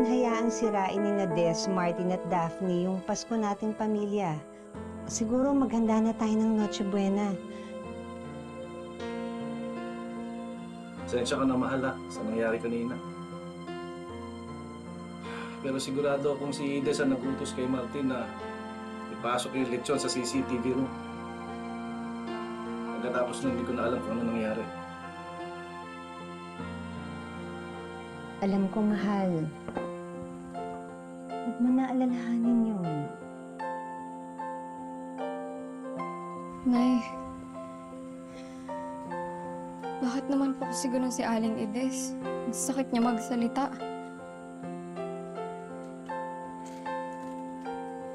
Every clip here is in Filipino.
natin hayaang sirain ni na Des, Martin at Daphne yung Pasko nating pamilya. Siguro maghanda na tayo ng Noche Buena. Sensya ka na mahal sa nangyari kanina. Pero sigurado akong si Des ang nagutos kay Martin na ipasok yung lechon sa CCTV room. Pagkatapos nun, hindi ko na alam kung ano nangyari. Alam ko, mahal. Huwag mo na alalahanin yun. Nay, bakit naman po kasi ganun si Aling Ides? Ang sakit niya magsalita.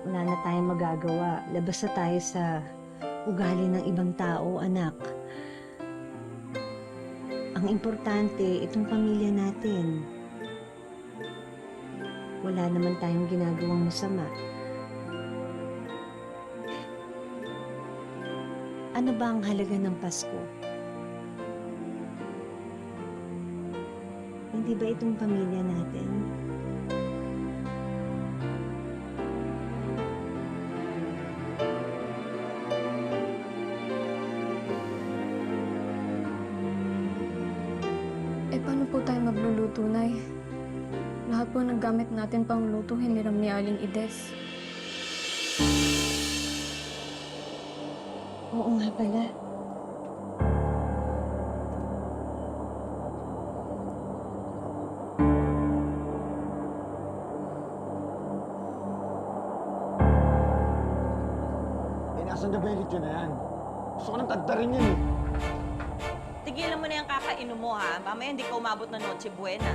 Wala na tayong magagawa. Labas na tayo sa ugali ng ibang tao, anak. Ang importante, itong pamilya natin. Wala naman tayong ginagawang masama. Ano ba ang halaga ng Pasko? Hindi ba itong pamilya natin? Eh, paano po tayo magluluto, Nay? Lahat po ng gamit natin pang luto, hiniram ni Aling Ides. Oo nga pala. Nasaan na ba yung lechon na yan? Gusto ko nang tagtarin yan eh. Tigilan mo na yung kakainom mo, ha? Mamaya hindi ka umabot ng Noche Buena.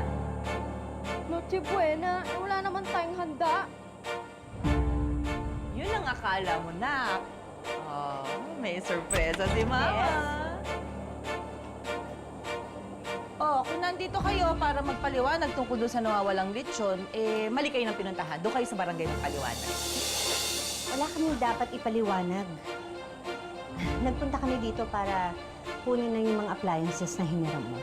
Noche Buena, eh, wala naman tayong handa. Yun ang akala mo, na. Oh, may sorpresa si Mama. Oh, kung nandito kayo para magpaliwanag tungkol doon sa nawawalang lechon, eh, mali kayo ng pinuntahan. Doon kayo sa barangay ng paliwanag. Wala kaming dapat ipaliwanag. Nagpunta kami dito para kunin na yung mga appliances na hiniram mo.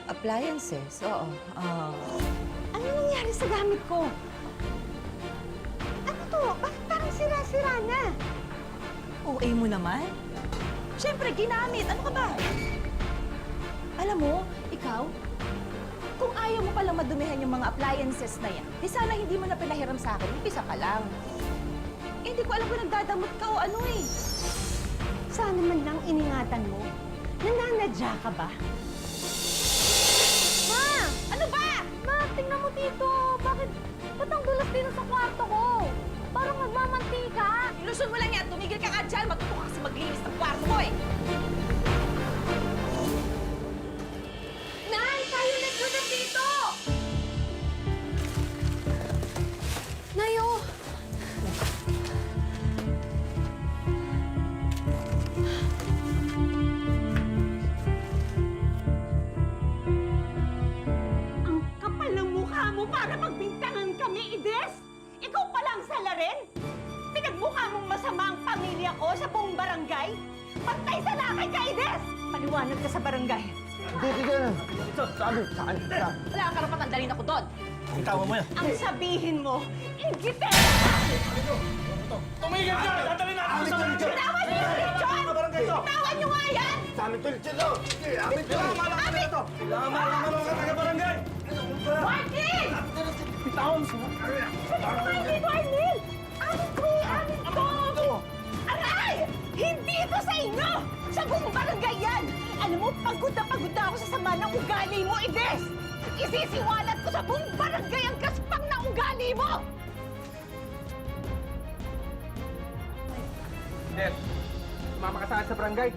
Appliances? Oo. Ano nangyari sa gamit ko? Ano to? Bakit parang sira-sira na? OA mo naman? Siyempre, ginamit. Ano ka ba? Alam mo, ikaw, kung ayaw mo palang madumihan yung mga appliances na yan, di sana hindi mo na pinahiram sa akin. Umpisa ka lang. Eh, hindi ko alam kung nagdadamot ka o ano eh. Sana man lang iningatan mo. Nananadya ka ba? Ma! Ano ba? Ma, tingnan mo dito. Bakit? Ba't ang dulas dito sa kwarto ko? Parang nagmamantika. Ilusyon mo lang yan. Tumigil ka dyan. Matuto ka kasi maglinis ng kwarto mo eh. Nay, tayo nagsulat dito! Nayo! Ang kapal ng mukha mo para magbintangan kami, Ides! Ikaw palang salarin? Pinagmukha mong masama ang pamilya ko sa buong barangay? Pantay sa lakay ka, Ides! Paliwanag ka sa barangay. Dito ka. Saan? Wala kang karapatan dalhin ako doon. Itawa mo yan. Ang sabihin mo, inggite! Tumigil ka! Dadali na ako sa barangay! Bitawan niyo yung lechon! Bitawan niyo nga yan! Sa amin to lechon to! Amin to! Kailangan malaman mo ka taga-barangay! Martin! Bitawan mo! Hindi ko, Arnel! Amin ko eh! Amin ko! Aray! Hindi ito sa inyo! Sa buong barangay yan! Alam mo, pagod na ako sa sama ng ugali mo, Ides! Isisiwalat ko sa buong barangay ang kaspang na ugali mo! Dad, sumama ka sa akin sa barangay.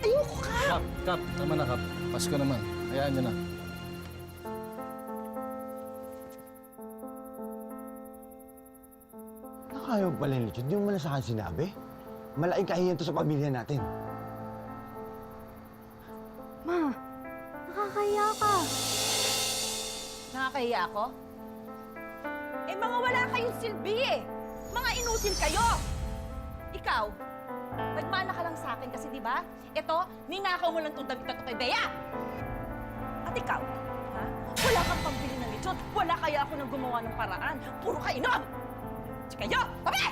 Ayoko ka! Kap, tama na Kap. Pasko naman. Hayaan niyo na. Nakakayaw pala yung lechon. Hindi mo man sa akin sinabi. Malaking kahiyan to sa pamilya natin. Ma, nakakaya ka. Nakakahiya ako? Eh, mga wala kayong silbi eh. Mga inutil kayo. Ikaw, nagmana ka lang sa akin kasi di ba? Ito, ninakaw mo lang itong damit na ito kay Bea. At ikaw, ha? Wala kang pambili ng lechon. Wala kaya ako nang gumawa ng paraan. Puro kainom! Kayo! Tabi!